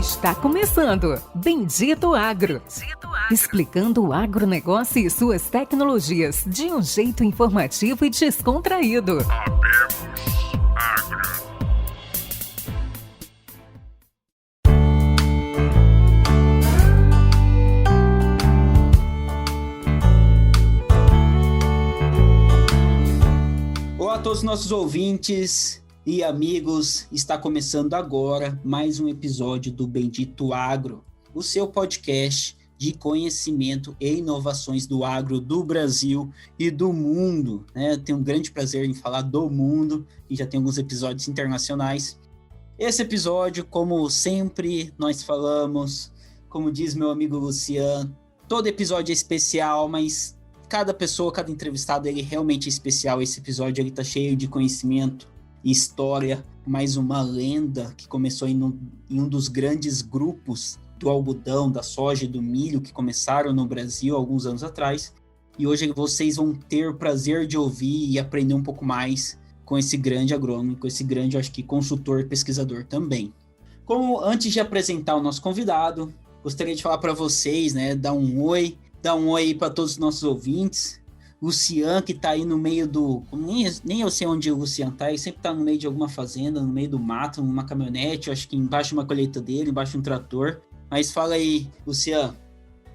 Está começando Bendito Agro. Explicando o agronegócio e suas tecnologias de um jeito informativo e descontraído. Olá a todos os nossos ouvintes e amigos, está começando agora mais um episódio do Bendito Agro, o seu podcast de conhecimento e inovações do agro do Brasil e do mundo, né? Eu tenho um grande prazer em falar do mundo e já tem alguns episódios internacionais. Esse episódio, como sempre nós falamos, como diz meu amigo Luciano, todo episódio é especial, mas cada pessoa, cada entrevistado, ele realmente é especial. Esse episódio ele tá cheio de conhecimento, história, mais uma lenda que começou em um dos grandes grupos do algodão, da soja e do milho que começaram no Brasil alguns anos atrás. E hoje vocês vão ter o prazer de ouvir e aprender um pouco mais com esse grande agrônomo, com esse grande, acho que, consultor e pesquisador também. Como antes de apresentar o nosso convidado, gostaria de falar para vocês, né, dar um oi aí para todos os nossos ouvintes. Luciano, que tá aí no meio do... Nem eu sei onde o Luciano tá, ele sempre tá no meio de alguma fazenda, no meio do mato, numa caminhonete, eu acho que embaixo de uma colheitadeira, embaixo de um trator. Mas fala aí, Luciano.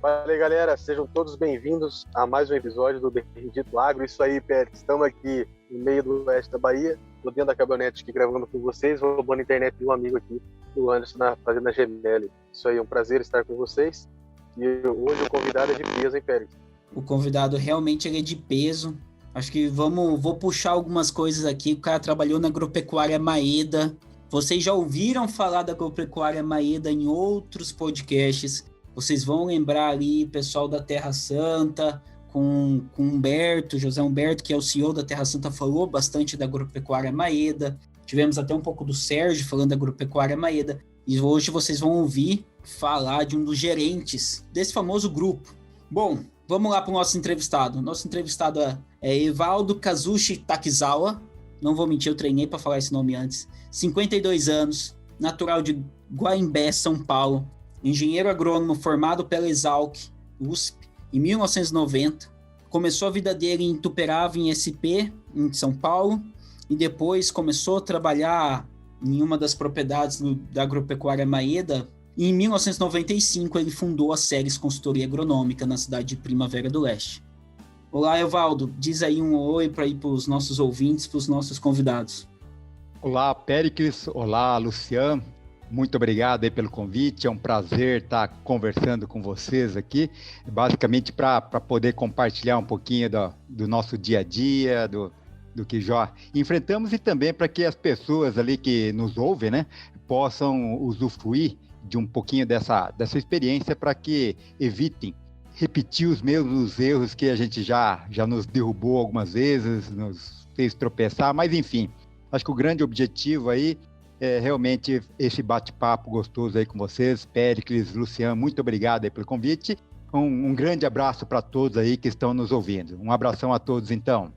Fala aí, galera, sejam todos bem-vindos a mais um episódio do Bendito Agro. Isso aí, Pérez, estamos aqui no meio do oeste da Bahia, tô dentro da caminhonete aqui gravando com vocês, roubando a internet de um amigo aqui, do Anderson, na fazenda Gemelli. Isso aí, é um prazer estar com vocês. E hoje o convidado é de peso, hein, Pérez? O convidado realmente ele é de peso. Acho que vou puxar algumas coisas aqui. O cara trabalhou na Agropecuária Maeda. Vocês já ouviram falar da Agropecuária Maeda em outros podcasts. Vocês vão lembrar ali, pessoal da Terra Santa, com Humberto, José Humberto, que é o CEO da Terra Santa, falou bastante da Agropecuária Maeda. Tivemos até um pouco do Sérgio falando da Agropecuária Maeda. E hoje vocês vão ouvir falar de um dos gerentes desse famoso grupo. Bom, vamos lá para o nosso entrevistado. Nosso entrevistado é Evaldo Kazushi Takizawa. Não vou mentir, eu treinei para falar esse nome antes. 52 anos, natural de Guaimbé, São Paulo. Engenheiro agrônomo formado pela Exalc, USP, em 1990. Começou a vida dele em Ituperava, em SP, em São Paulo. E depois começou a trabalhar em uma das propriedades da Agropecuária Maeda. E em 1995 ele fundou a Ceres Consultoria Agronômica na cidade de Primavera do Leste. Olá, Evaldo, diz aí um oi para os nossos ouvintes, para os nossos convidados. Olá, Péricles, olá, Luciano, muito obrigado aí pelo convite, é um prazer estar conversando com vocês aqui, basicamente para poder compartilhar um pouquinho do nosso dia a dia, do que já enfrentamos e também para que as pessoas ali que nos ouvem, né, possam usufruir de um pouquinho dessa experiência para que evitem repetir os mesmos erros que a gente já nos derrubou algumas vezes, nos fez tropeçar, mas enfim, acho que o grande objetivo aí é realmente esse bate-papo gostoso aí com vocês, Péricles, Luciano, muito obrigado aí pelo convite, um grande abraço para todos aí que estão nos ouvindo, um abração a todos então.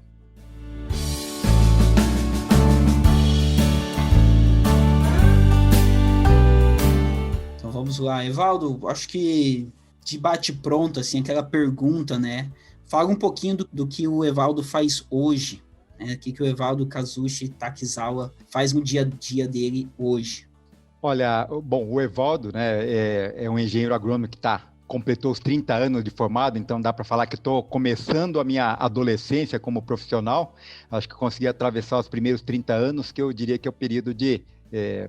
Vamos lá, Evaldo, acho que de bate-pronto, assim, aquela pergunta, né? Fala um pouquinho do que o Evaldo faz hoje, né? O que o Evaldo Kazushi Takizawa faz no dia a dia dele hoje. Olha, bom, o Evaldo, né, é um engenheiro agrônomo que completou os 30 anos de formado, então dá para falar que estou começando a minha adolescência como profissional. Acho que consegui atravessar os primeiros 30 anos, que eu diria que é o período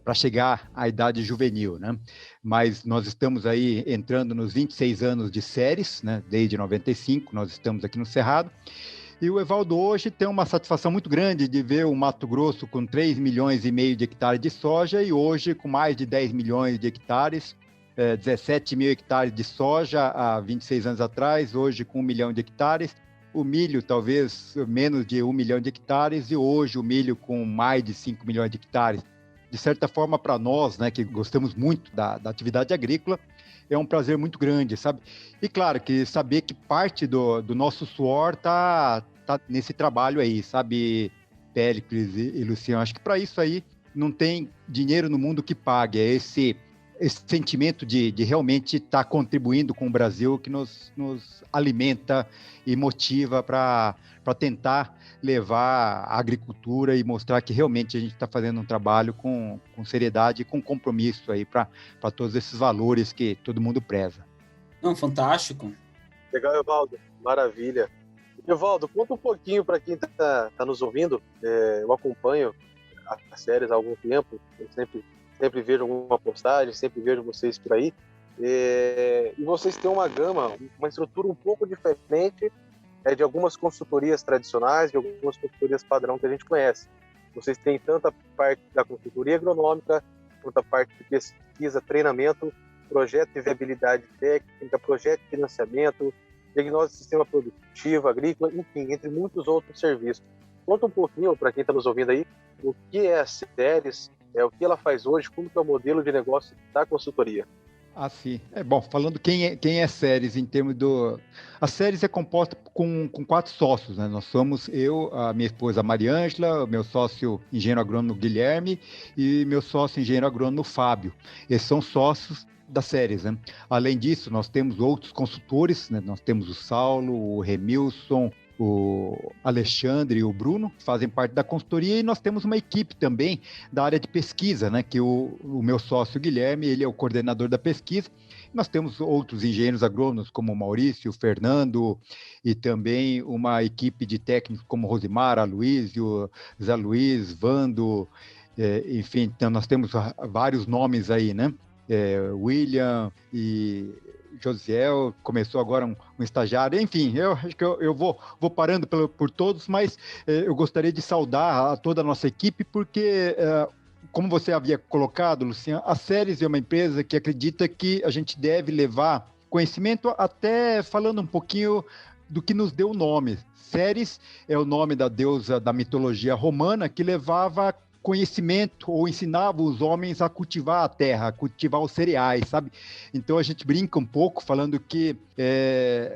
para chegar à idade juvenil, né? Mas nós estamos aí entrando nos 26 anos de Ceres, né? Desde 95, nós estamos aqui no Cerrado. E o Evaldo hoje tem uma satisfação muito grande de ver o Mato Grosso com 3,5 milhões de hectares de soja e hoje com mais de 10 milhões de hectares, 17 mil hectares de soja há 26 anos atrás, hoje com 1 milhão de hectares. O milho talvez menos de 1 milhão de hectares e hoje o milho com mais de 5 milhões de hectares. De certa forma, para nós, né, que gostamos muito da atividade agrícola, é um prazer muito grande, sabe? E claro, que saber que parte do nosso suor tá nesse trabalho aí, sabe, Péricles e Luciano? Acho que para isso aí não tem dinheiro no mundo que pague, é esse sentimento de realmente estar contribuindo com o Brasil que nos alimenta e motiva para tentar levar a agricultura e mostrar que realmente a gente está fazendo um trabalho com seriedade e com compromisso aí para todos esses valores que todo mundo preza. Não, fantástico. Legal, Evaldo. Maravilha. Evaldo, conta um pouquinho para quem está nos ouvindo. Eu acompanho as séries há algum tempo, eu sempre vejo alguma postagem, sempre vejo vocês por aí, e vocês têm uma gama, uma estrutura um pouco diferente de algumas consultorias tradicionais, de algumas consultorias padrão que a gente conhece. Vocês têm tanto a parte da consultoria agronômica, quanto a parte de pesquisa, treinamento, projeto de viabilidade técnica, projeto de financiamento, diagnóstico de sistema produtivo, agrícola, enfim, entre muitos outros serviços. Conta um pouquinho, para quem está nos ouvindo aí, o que é a Ceres, o que ela faz hoje, como que é o modelo de negócio da consultoria. Sim. Bom, falando quem é Ceres em termos do... A Ceres é composta com 4 sócios, né? Nós somos eu, a minha esposa Mariângela, meu sócio engenheiro agrônomo Guilherme e meu sócio engenheiro agrônomo Fábio. Esses são sócios da Ceres, né? Além disso, nós temos outros consultores, né? Nós temos o Saulo, o Remilson, o Alexandre e o Bruno, que fazem parte da consultoria, e nós temos uma equipe também da área de pesquisa, né, que o meu sócio Guilherme, ele é o coordenador da pesquisa. Nós temos outros engenheiros agrônomos, como o Maurício, o Fernando, e também uma equipe de técnicos como Rosimar, Aloysio, Zé Luiz, Vando, enfim, então nós temos vários nomes aí, né? William e Josiel, começou agora um estagiário, enfim, eu acho que eu vou parando por todos, mas eu gostaria de saudar a toda a nossa equipe, porque, como você havia colocado, Luciano, a Ceres é uma empresa que acredita que a gente deve levar conhecimento, até falando um pouquinho do que nos deu o nome. Ceres é o nome da deusa da mitologia romana que levava conhecimento ou ensinava os homens a cultivar a terra, a cultivar os cereais, sabe? Então a gente brinca um pouco falando que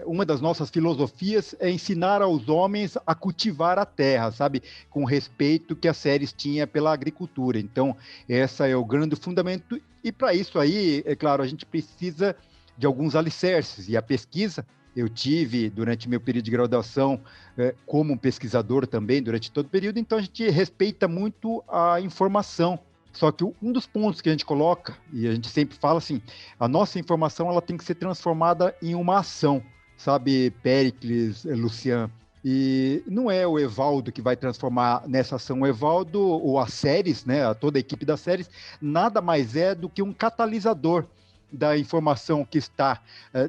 uma das nossas filosofias é ensinar aos homens a cultivar a terra, sabe? Com o respeito que a Ceres tinha pela agricultura. Então essa é o grande fundamento, e para isso aí, é claro, a gente precisa de alguns alicerces, e a pesquisa. Eu tive, durante meu período de graduação, como pesquisador também, durante todo o período, então a gente respeita muito a informação. Só que um dos pontos que a gente coloca, e a gente sempre fala assim, a nossa informação ela tem que ser transformada em uma ação, sabe, Péricles, Luciano? E não é o Evaldo que vai transformar nessa ação. O Evaldo, ou a Ceres, né, toda a equipe da Ceres, nada mais é do que um catalisador da informação que está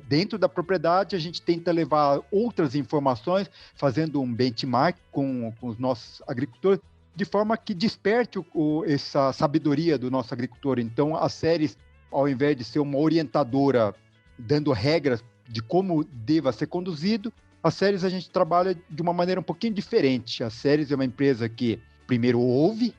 dentro da propriedade. A gente tenta levar outras informações, fazendo um benchmark com os nossos agricultores, de forma que desperte essa sabedoria do nosso agricultor. Então, a Ceres, ao invés de ser uma orientadora, dando regras de como deva ser conduzido, a Ceres a gente trabalha de uma maneira um pouquinho diferente. A Ceres é uma empresa que, primeiro, ouve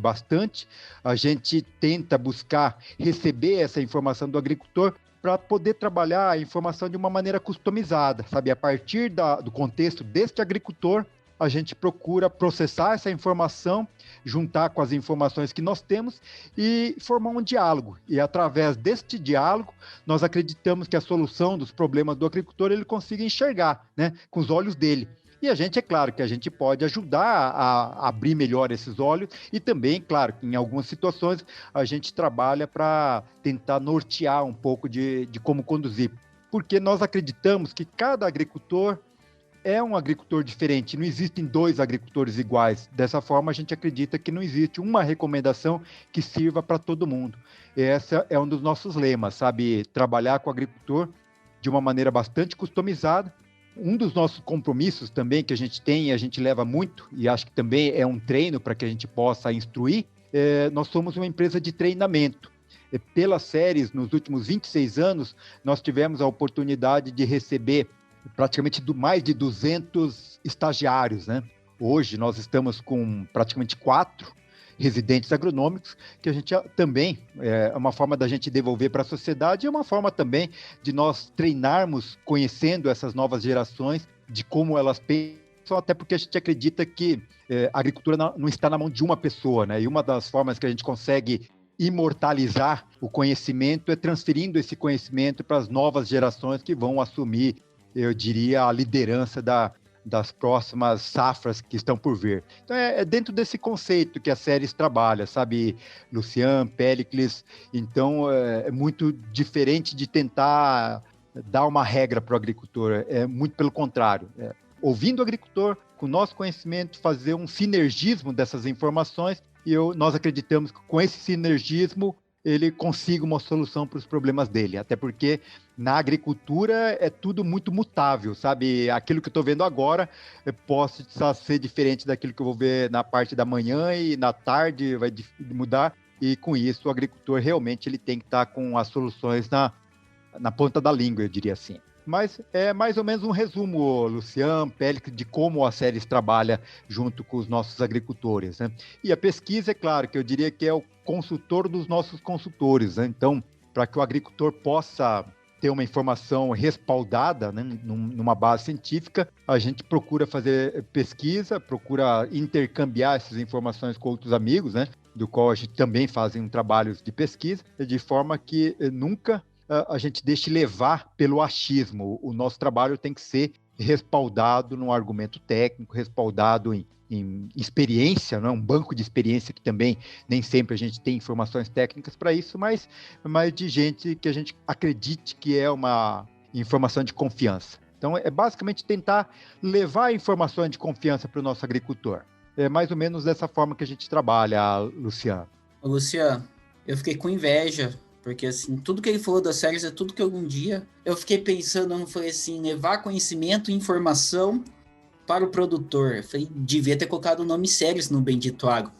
bastante, a gente tenta buscar receber essa informação do agricultor para poder trabalhar a informação de uma maneira customizada, sabe? A partir do contexto deste agricultor, a gente procura processar essa informação, juntar com as informações que nós temos e formar um diálogo. E através deste diálogo, nós acreditamos que a solução dos problemas do agricultor ele consiga enxergar, né, com os olhos dele. E a gente, é claro, que a gente pode ajudar a abrir melhor esses olhos, e também, claro, que em algumas situações a gente trabalha para tentar nortear um pouco de como conduzir. Porque nós acreditamos que cada agricultor é um agricultor diferente, não existem 2 agricultores iguais. Dessa forma, a gente acredita que não existe uma recomendação que sirva para todo mundo. Esse é um dos nossos lemas, sabe? Trabalhar com o agricultor de uma maneira bastante customizada. Um dos nossos compromissos também que a gente tem, e a gente leva muito, e acho que também é um treino para que a gente possa instruir, nós somos uma empresa de treinamento. Pela Ceres, nos últimos 26 anos, nós tivemos a oportunidade de receber praticamente mais de 200 estagiários, né? Hoje nós estamos com praticamente 4 residentes agronômicos, que a gente também, é uma forma da gente devolver para a sociedade, é uma forma também de nós treinarmos, conhecendo essas novas gerações, de como elas pensam, até porque a gente acredita que a agricultura não está na mão de uma pessoa, né? E uma das formas que a gente consegue imortalizar o conhecimento é transferindo esse conhecimento para as novas gerações que vão assumir, eu diria, a liderança das próximas safras que estão por vir. Então é dentro desse conceito que a Ceres trabalha, sabe, Lucian, Péricles. Então é muito diferente de tentar dar uma regra para o agricultor, é muito pelo contrário. Ouvindo o agricultor, com o nosso conhecimento, fazer um sinergismo dessas informações, e nós acreditamos que com esse sinergismo ele consiga uma solução para os problemas dele, até porque na agricultura é tudo muito mutável, sabe? Aquilo que eu estou vendo agora pode ser diferente daquilo que eu vou ver na parte da manhã e na tarde vai mudar, e com isso o agricultor realmente ele tem que estar com as soluções na ponta da língua, eu diria assim. Mas é mais ou menos um resumo, Lucian, Péricles, de como a Ceres trabalha junto com os nossos agricultores, né? E a pesquisa, é claro, que eu diria que é o consultor dos nossos consultores, né? Então, para que o agricultor possa ter uma informação respaldada, né, numa base científica, a gente procura fazer pesquisa, procura intercambiar essas informações com outros amigos, né, do qual a gente também fazem trabalhos de pesquisa, de forma que nunca a gente deixe levar pelo achismo. O nosso trabalho tem que ser respaldado num argumento técnico, respaldado em experiência, não é? Um banco de experiência que também nem sempre a gente tem informações técnicas para isso, mas de gente que a gente acredite que é uma informação de confiança. Então, é basicamente tentar levar informações de confiança para o nosso agricultor. É mais ou menos dessa forma que a gente trabalha, Luciano. Luciano, eu fiquei com inveja, porque, assim, tudo que ele falou da Ceres é tudo que algum dia eu fiquei pensando, foi assim, levar conhecimento e informação para o produtor. Eu falei, devia ter colocado o nome Ceres no Bendito Agro.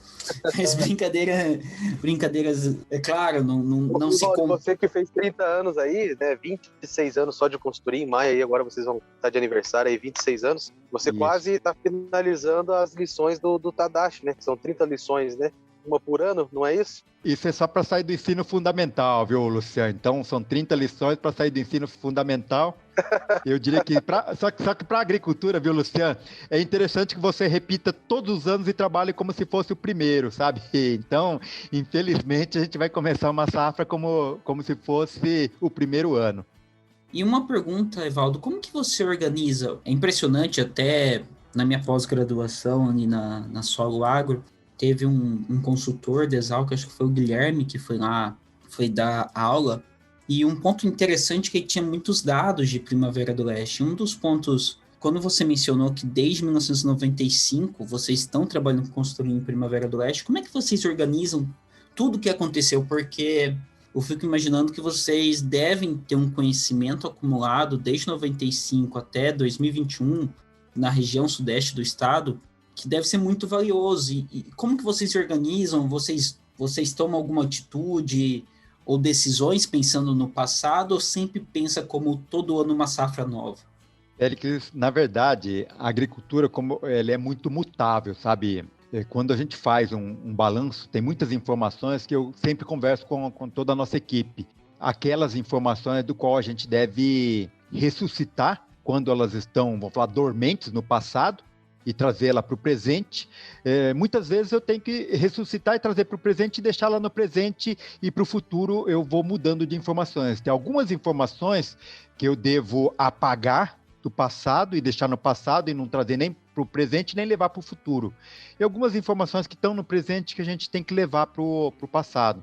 Mas brincadeiras, é claro, não se... Você que fez 30 anos aí, né, 26 anos só de consultoria em maio, aí agora vocês vão estar de aniversário aí, 26 anos, você Isso. Quase está finalizando as lições do Tadashi, né, que são 30 lições, né? Uma por ano, não é isso? Isso é só para sair do ensino fundamental, viu, Luciano? Então, são 30 lições para sair do ensino fundamental. Eu diria que, só que para a agricultura, viu, Luciano? É interessante que você repita todos os anos e trabalhe como se fosse o primeiro, sabe? Então, infelizmente, a gente vai começar uma safra como se fosse o primeiro ano. E uma pergunta, Evaldo, como que você organiza? É impressionante, até na minha pós-graduação ali na Solo Agro, teve um consultor da Exalc, acho que foi o Guilherme, que foi lá, foi dar aula, e um ponto interessante é que ele tinha muitos dados de Primavera do Leste. Um dos pontos, quando você mencionou que desde 1995 vocês estão trabalhando com consultoria em Primavera do Leste, como é que vocês organizam tudo o que aconteceu? Porque eu fico imaginando que vocês devem ter um conhecimento acumulado desde 95 até 2021 na região sudeste do estado, que deve ser muito valioso. E como que vocês se organizam? Vocês tomam alguma atitude ou decisões pensando no passado, ou sempre pensa como todo ano uma safra nova? Péricles, na verdade, a agricultura ela é muito mutável, sabe? Quando a gente faz um balanço, tem muitas informações que eu sempre converso com toda a nossa equipe. Aquelas informações do qual a gente deve ressuscitar quando elas estão, vamos falar, dormentes no passado, e trazê-la para o presente. Muitas vezes eu tenho que ressuscitar e trazer para o presente e deixá-la no presente, e para o futuro eu vou mudando de informações. Tem algumas informações que eu devo apagar do passado e deixar no passado e não trazer nem para o presente nem levar para o futuro. E algumas informações que estão no presente que a gente tem que levar para o passado.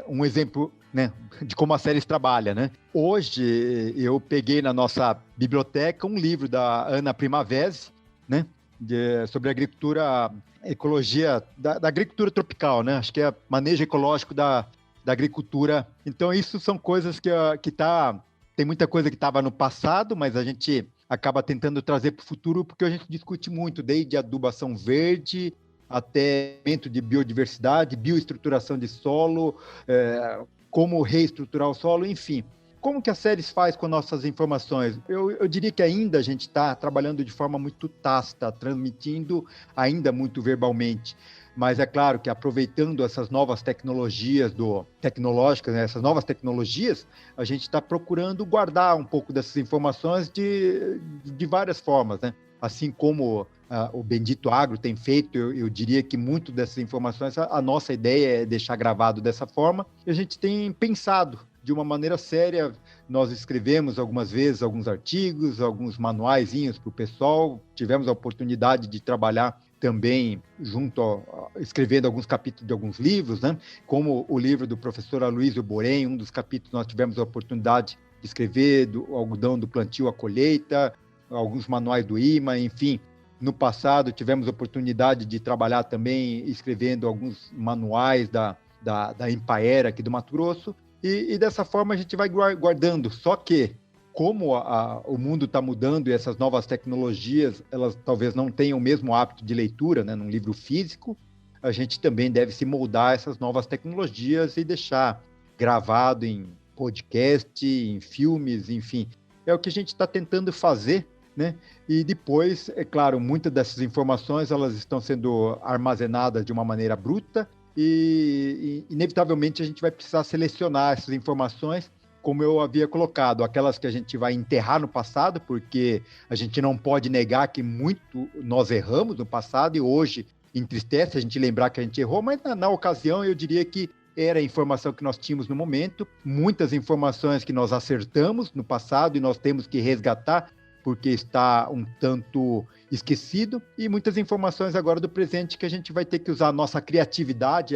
Um exemplo, né, de como a Ceres trabalha, né? Hoje eu peguei na nossa biblioteca um livro da Ana Primavesi, né, sobre agricultura, ecologia, da agricultura tropical, né? Acho que é manejo ecológico da agricultura. Então, isso são coisas tem muita coisa que estava no passado, mas a gente acaba tentando trazer para o futuro, porque a gente discute muito, desde adubação verde até aumento de biodiversidade, bioestruturação de solo, como reestruturar o solo, enfim. Como que a Ceres faz com nossas informações? Eu diria que ainda a gente está trabalhando de forma muito tácita, transmitindo ainda muito verbalmente. Mas é claro que aproveitando essas novas tecnologias tecnológicas, né, essas novas tecnologias, a gente está procurando guardar um pouco dessas informações de várias formas, né? assim como o Bendito Agro tem feito, eu diria que muito dessas informações, a nossa ideia é deixar gravado dessa forma, e a gente tem pensado de uma maneira séria. Nós escrevemos algumas vezes alguns artigos, alguns manuaizinhos para o pessoal, tivemos a oportunidade de trabalhar também escrevendo alguns capítulos de alguns livros, né? Como o livro do professor Aloysio Borém, um dos capítulos nós tivemos a oportunidade de escrever do algodão do plantio à colheita, alguns manuais do IMA, enfim. No passado tivemos a oportunidade de trabalhar também escrevendo alguns manuais da Empaera aqui do Mato Grosso, e dessa forma a gente vai guardando. Só que, como o mundo está mudando e essas novas tecnologias, elas talvez não tenham o mesmo hábito de leitura, né, num livro físico, a gente também deve se moldar a essas novas tecnologias e deixar gravado em podcast, em filmes, enfim. É o que a gente está tentando fazer, né? E depois, é claro, muitas dessas informações elas estão sendo armazenadas de uma maneira bruta e inevitavelmente a gente vai precisar selecionar essas informações, como eu havia colocado, aquelas que a gente vai enterrar no passado, porque a gente não pode negar que muito nós erramos no passado e hoje entristece a gente lembrar que a gente errou, mas na ocasião eu diria que era a informação que nós tínhamos no momento, muitas informações que nós acertamos no passado e nós temos que resgatar, porque está um tanto esquecido, e muitas informações agora do presente que a gente vai ter que usar a nossa criatividade,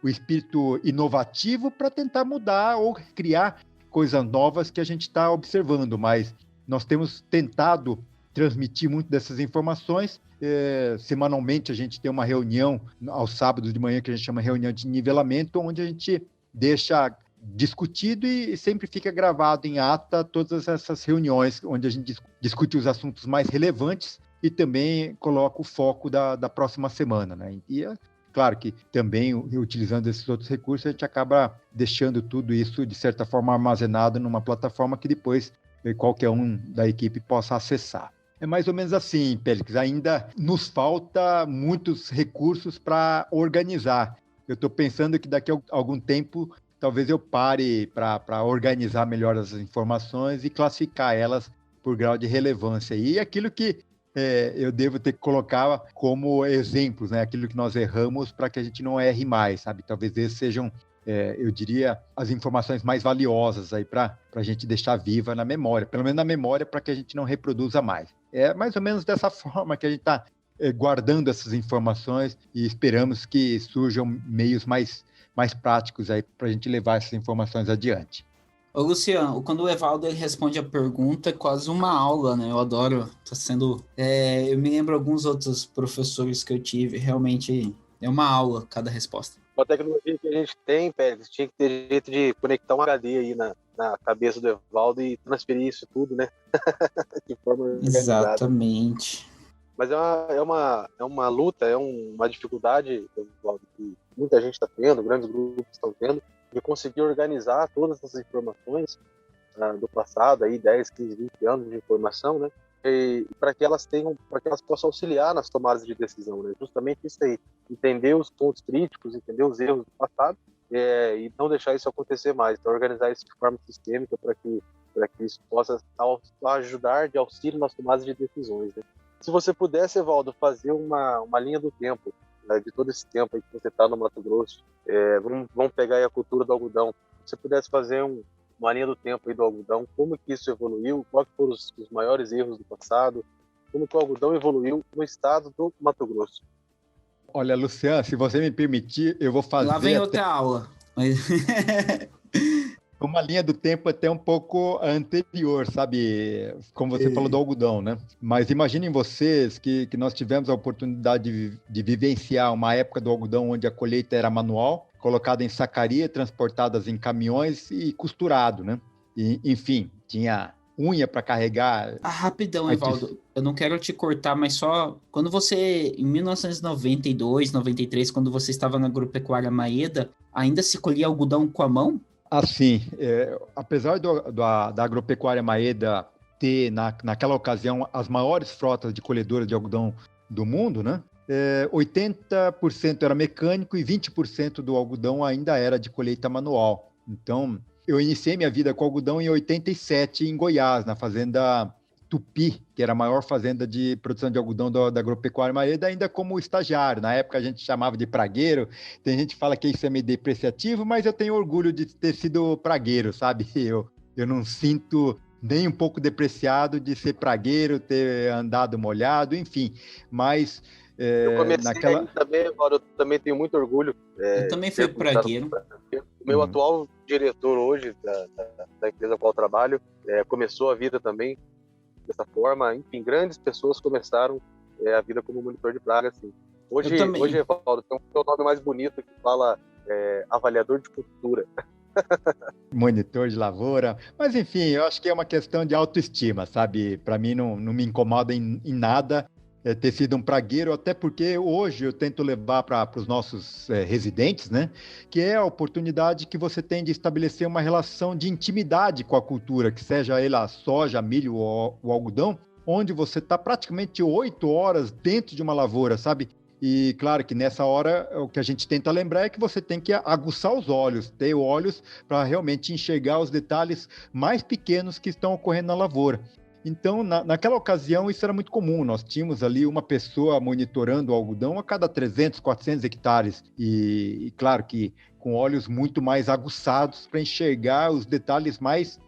o espírito inovativo para tentar mudar ou criar coisas novas que a gente está observando, mas nós temos tentado transmitir muito dessas informações. Semanalmente a gente tem uma reunião aos sábados de manhã que a gente chama reunião de nivelamento, onde a gente deixa discutido e sempre fica gravado em ata todas essas reuniões, onde a gente discute os assuntos mais relevantes e também coloca o foco da próxima semana, né? E claro que também, utilizando esses outros recursos, a gente acaba deixando tudo isso, de certa forma, armazenado numa plataforma que depois qualquer um da equipe possa acessar. É mais ou menos assim, Pélix, ainda nos falta muitos recursos para organizar. Eu estou pensando que daqui a algum tempo talvez eu pare para organizar melhor as informações e classificar elas por grau de relevância. E aquilo que eu devo ter que colocar como exemplos, né? Aquilo que nós erramos para que a gente não erre mais, sabe? Talvez esses sejam, eu diria, as informações mais valiosas aí para a gente deixar viva na memória, pelo menos na memória, para que a gente não reproduza mais. É mais ou menos dessa forma que a gente está guardando essas informações e esperamos que surjam meios mais práticos aí para a gente levar essas informações adiante. Ô, Luciano, quando o Evaldo ele responde a pergunta, é quase uma aula, né? Eu adoro, tá sendo... eu me lembro alguns outros professores que eu tive, realmente é uma aula cada resposta. Com a tecnologia que a gente tem, Pérez, tinha que ter jeito de conectar um HD aí na cabeça do Evaldo e transferir isso tudo, né? De forma organizada. Exatamente. Mas é uma luta, é uma dificuldade, Evaldo, que muita gente está tendo, grandes grupos estão tendo, de conseguir organizar todas essas informações do passado, aí 10, 15, 20 anos de informação, né? E para que elas possam auxiliar nas tomadas de decisão, né? Justamente isso aí, entender os pontos críticos, entender os erros do passado e não deixar isso acontecer mais. Então, organizar isso de forma sistêmica para que isso possa ajudar de auxílio nas tomadas de decisões, né? Se você pudesse, Evaldo, fazer uma linha do tempo, né, de todo esse tempo aí que você está no Mato Grosso, vamos pegar aí a cultura do algodão. Se você pudesse fazer uma linha do tempo aí do algodão, como que isso evoluiu, quais foram os maiores erros do passado, como que o algodão evoluiu no estado do Mato Grosso. Olha, Luciano, se você me permitir, eu vou fazer... Lá vem outra aula. Uma linha do tempo até um pouco anterior, sabe? Como você falou do algodão, né? Mas imaginem vocês que nós tivemos a oportunidade de vivenciar uma época do algodão onde a colheita era manual, colocada em sacaria, transportadas em caminhões e costurado, né? E, enfim, tinha unha para carregar. Rapidão, Evaldo, eu não quero te cortar, mas só quando você, em 1992, 93, quando você estava na Agropecuária Maeda, ainda se colhia algodão com a mão? Assim, apesar da Agropecuária Maeda ter, naquela ocasião, as maiores frotas de colhedoras de algodão do mundo, né? 80% era mecânico e 20% do algodão ainda era de colheita manual. Então, eu iniciei minha vida com algodão em 87 em Goiás, na fazenda Tupi, que era a maior fazenda de produção de algodão da Agropecuária Maeda, ainda como estagiário. Na época a gente chamava de pragueiro. Tem gente que fala que isso é meio depreciativo, mas eu tenho orgulho de ter sido pragueiro, sabe? Eu não sinto nem um pouco depreciado de ser pragueiro, ter andado molhado, enfim. Mas eu comecei também, agora eu também tenho muito orgulho. Eu também fui pragueiro. O meu atual diretor hoje da empresa com a qual eu trabalho começou a vida também dessa forma. Enfim, grandes pessoas começaram a vida como monitor de praga. Assim. Hoje, Evaldo, tem um nome mais bonito que fala avaliador de cultura. Monitor de lavoura, mas enfim, eu acho que é uma questão de autoestima, sabe? Para mim não me incomoda em nada ter sido um pragueiro, até porque hoje eu tento levar para os nossos residentes, né? Que é a oportunidade que você tem de estabelecer uma relação de intimidade com a cultura, que seja ela a soja, milho ou o algodão, onde você está praticamente 8 horas dentro de uma lavoura, sabe? E claro que nessa hora o que a gente tenta lembrar é que você tem que aguçar os olhos, ter olhos para realmente enxergar os detalhes mais pequenos que estão ocorrendo na lavoura. Então, naquela ocasião, isso era muito comum. Nós tínhamos ali uma pessoa monitorando o algodão a cada 300, 400 hectares. E claro que com olhos muito mais aguçados para enxergar os detalhes mais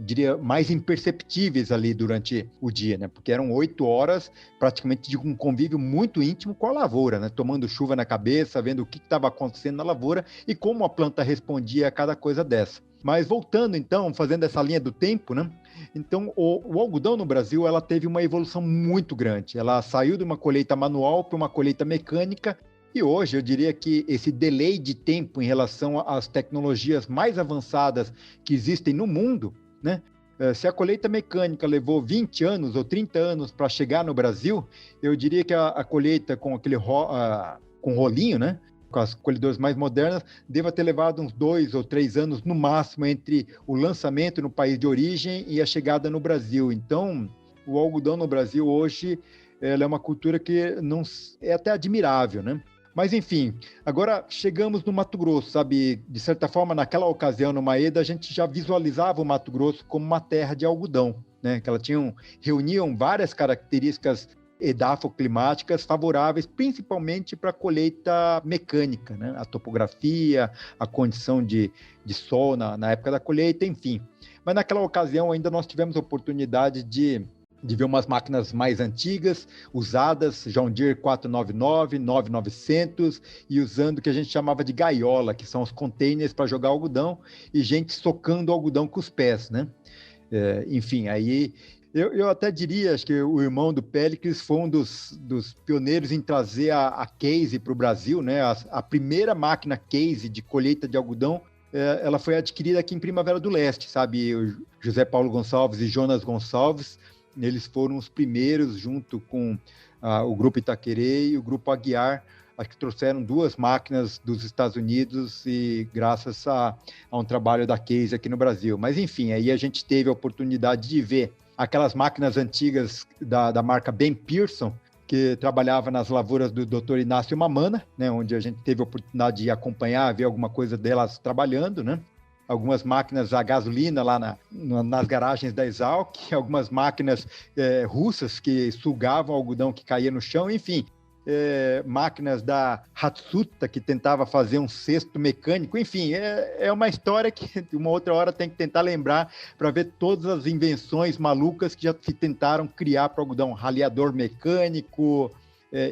diria, mais imperceptíveis ali durante o dia, né? Porque eram 8 horas praticamente de um convívio muito íntimo com a lavoura, né? Tomando chuva na cabeça, vendo o que estava acontecendo na lavoura e como a planta respondia a cada coisa dessa. Mas voltando então, fazendo essa linha do tempo, né? Então, o algodão no Brasil, ela teve uma evolução muito grande. Ela saiu de uma colheita manual para uma colheita mecânica. E hoje eu diria que esse delay de tempo em relação às tecnologias mais avançadas que existem no mundo, né? Se a colheita mecânica levou 20 anos ou 30 anos para chegar no Brasil, eu diria que a colheita com aquele com rolinho, né? Com as colhedoras mais modernas, deva ter levado uns 2 ou 3 anos no máximo entre o lançamento no país de origem e a chegada no Brasil. Então, o algodão no Brasil hoje ela é uma cultura que não é até admirável, né? Mas, enfim, agora chegamos no Mato Grosso, sabe? De certa forma, naquela ocasião, no Maeda, a gente já visualizava o Mato Grosso como uma terra de algodão, né? Que ela reuniam várias características edafoclimáticas favoráveis, principalmente para a colheita mecânica, né? A topografia, a condição de sol na época da colheita, enfim. Mas naquela ocasião ainda nós tivemos a oportunidade de ver umas máquinas mais antigas, usadas, John Deere 499, 9900, e usando o que a gente chamava de gaiola, que são os containers para jogar algodão, e gente socando o algodão com os pés, né? Enfim, aí eu até diria, acho que o irmão do Pélix foi um dos pioneiros em trazer a case para o Brasil, né? A primeira máquina case de colheita de algodão, ela foi adquirida aqui em Primavera do Leste, sabe? O José Paulo Gonçalves e Jonas Gonçalves, eles foram os primeiros, junto com o Grupo Itaquerê e o Grupo Aguiar, que trouxeram 2 máquinas dos Estados Unidos e graças a um trabalho da Case aqui no Brasil. Mas, enfim, aí a gente teve a oportunidade de ver aquelas máquinas antigas da marca Ben Pearson, que trabalhava nas lavouras do Dr. Inácio Mamana, né, onde a gente teve a oportunidade de acompanhar, ver alguma coisa delas trabalhando, né? Algumas máquinas a gasolina lá nas garagens da Exalc, algumas máquinas russas que sugavam algodão que caía no chão, enfim, máquinas da Hatsuta que tentava fazer um cesto mecânico, enfim, é uma história que uma outra hora tem que tentar lembrar para ver todas as invenções malucas que já se tentaram criar para o algodão, raleador mecânico,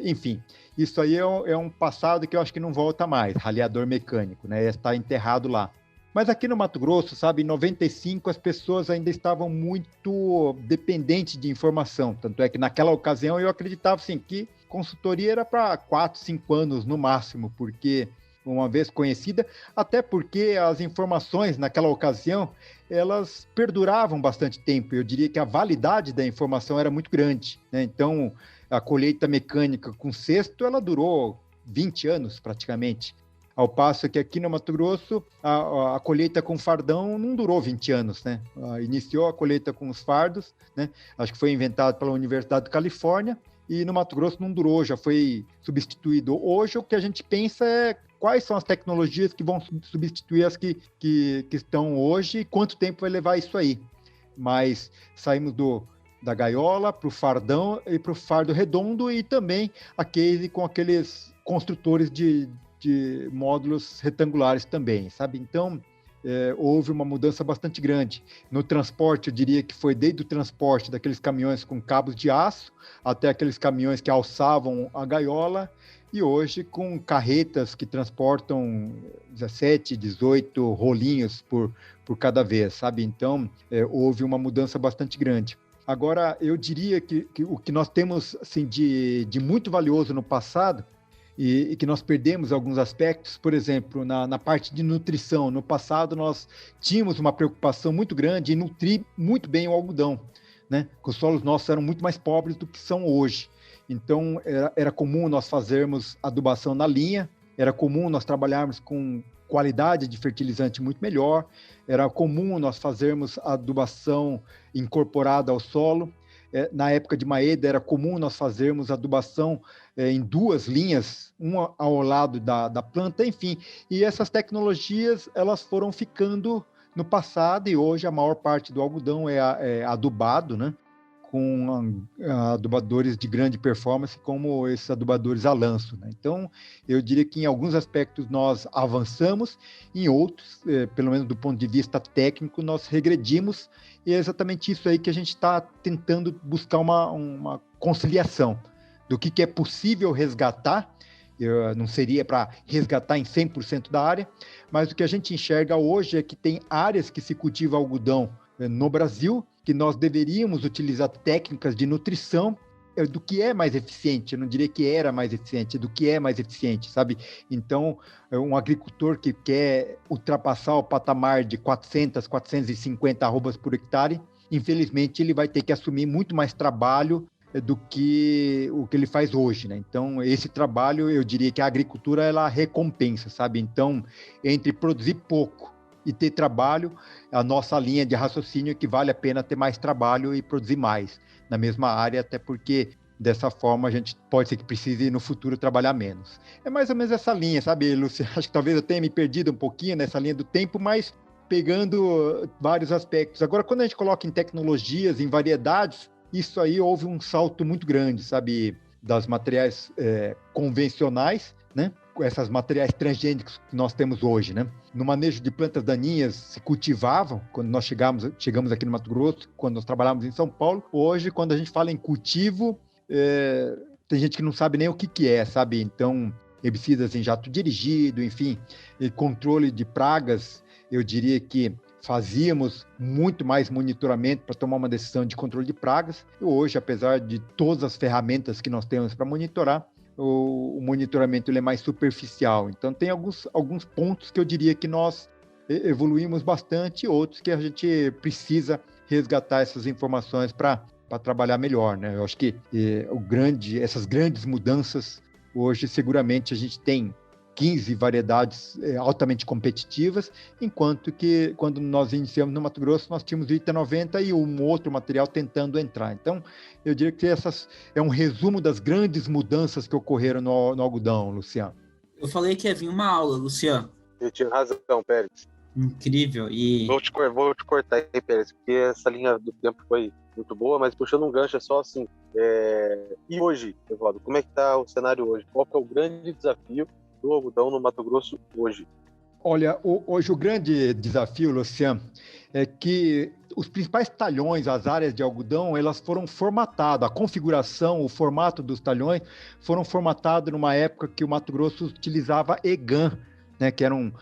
enfim. Isso aí é um passado que eu acho que não volta mais, raleador mecânico, né? Está enterrado lá. Mas aqui no Mato Grosso, sabe, em 95 as pessoas ainda estavam muito dependentes de informação. Tanto é que naquela ocasião eu acreditava assim, que consultoria era para 4, 5 anos no máximo, porque uma vez conhecida, até porque as informações naquela ocasião, elas perduravam bastante tempo. Eu diria que a validade da informação era muito grande, né? Então, a colheita mecânica com cesto, ela durou 20 anos praticamente. Ao passo que aqui no Mato Grosso, a colheita com fardão não durou 20 anos, né? Iniciou a colheita com os fardos, né? Acho que foi inventado pela Universidade da Califórnia, e no Mato Grosso não durou, já foi substituído. Hoje o que a gente pensa é quais são as tecnologias que vão substituir as que estão hoje e quanto tempo vai levar isso aí. Mas saímos da gaiola para o fardão e para o fardo redondo, e também a case com aqueles construtores de módulos retangulares também, sabe? Então, houve uma mudança bastante grande. No transporte, eu diria que foi desde o transporte daqueles caminhões com cabos de aço até aqueles caminhões que alçavam a gaiola, e hoje com carretas que transportam 17, 18 rolinhos por cada vez, sabe? Então, houve uma mudança bastante grande. Agora, eu diria que o que nós temos assim, de muito valioso no passado, e que nós perdemos alguns aspectos, por exemplo, na parte de nutrição. No passado, nós tínhamos uma preocupação muito grande em nutrir muito bem o algodão, né? Os solos nossos eram muito mais pobres do que são hoje. Então, era comum nós fazermos adubação na linha, era comum nós trabalharmos com qualidade de fertilizante muito melhor, era comum nós fazermos adubação incorporada ao solo. Na época de Maeda, era comum nós fazermos adubação em 2 linhas, uma ao lado da planta, enfim. E essas tecnologias, elas foram ficando no passado, e hoje a maior parte do algodão é adubado, né? Com adubadores de grande performance, como esses adubadores a lanço, né? Então, eu diria que em alguns aspectos nós avançamos, em outros, pelo menos do ponto de vista técnico, nós regredimos, e é exatamente isso aí que a gente está tentando buscar uma conciliação do que é possível resgatar. Não seria para resgatar em 100% da área, mas o que a gente enxerga hoje é que tem áreas que se cultiva algodão no Brasil, que nós deveríamos utilizar técnicas de nutrição do que é mais eficiente. Eu não diria que era mais eficiente, do que é mais eficiente, sabe? Então, um agricultor que quer ultrapassar o patamar de 400, 450 arrobas por hectare, infelizmente ele vai ter que assumir muito mais trabalho do que o que ele faz hoje, né? Então, esse trabalho, eu diria que a agricultura, ela recompensa, sabe? Então, entre produzir pouco e ter trabalho, a nossa linha de raciocínio é que vale a pena ter mais trabalho e produzir mais na mesma área, até porque dessa forma a gente pode ser que precise no futuro trabalhar menos. É mais ou menos essa linha, sabe, Lúcia? Acho que talvez eu tenha me perdido um pouquinho nessa linha do tempo, mas pegando vários aspectos. Agora, quando a gente coloca em tecnologias, em variedades, isso aí houve um salto muito grande, sabe, das materiais convencionais, né? Essas materiais transgênicos que nós temos hoje, né? No manejo de plantas daninhas se cultivavam, quando nós chegamos aqui no Mato Grosso, quando nós trabalhávamos em São Paulo. Hoje, quando a gente fala em cultivo, tem gente que não sabe nem o que é, sabe? Então, herbicidas em jato dirigido, enfim, e controle de pragas, eu diria que fazíamos muito mais monitoramento para tomar uma decisão de controle de pragas. E hoje, apesar de todas as ferramentas que nós temos para monitorar, o monitoramento ele é mais superficial. Então, tem alguns pontos que eu diria que nós evoluímos bastante, e outros que a gente precisa resgatar essas informações para trabalhar melhor, né? Eu acho que essas grandes mudanças, hoje, seguramente, a gente tem 15 variedades altamente competitivas, enquanto que quando nós iniciamos no Mato Grosso, nós tínhamos ITA 90 e um outro material tentando entrar. Então, eu diria que essas é um resumo das grandes mudanças que ocorreram no algodão, Luciano. Eu falei que ia vir uma aula, Luciano. Eu tinha razão, Pérez. Incrível. E Vou te cortar aí, Pérez, porque essa linha do tempo foi muito boa, mas puxando um gancho é só assim. E hoje, Evaldo, como é que está o cenário hoje? Qual que é o grande desafio do algodão no Mato Grosso hoje? Olha, hoje o grande desafio, Luciano, é que os principais talhões, as áreas de algodão, elas foram formatadas, a configuração, o formato dos talhões foram formatados numa época que o Mato Grosso utilizava EGAN, né, que eram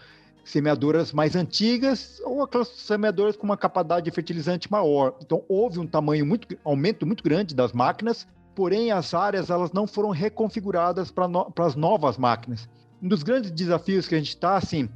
semeadoras mais antigas ou aquelas semeadoras com uma capacidade de fertilizante maior. Então, houve um aumento muito grande das máquinas, porém as áreas elas não foram reconfiguradas para as novas máquinas. Um dos grandes desafios que a gente está, assim,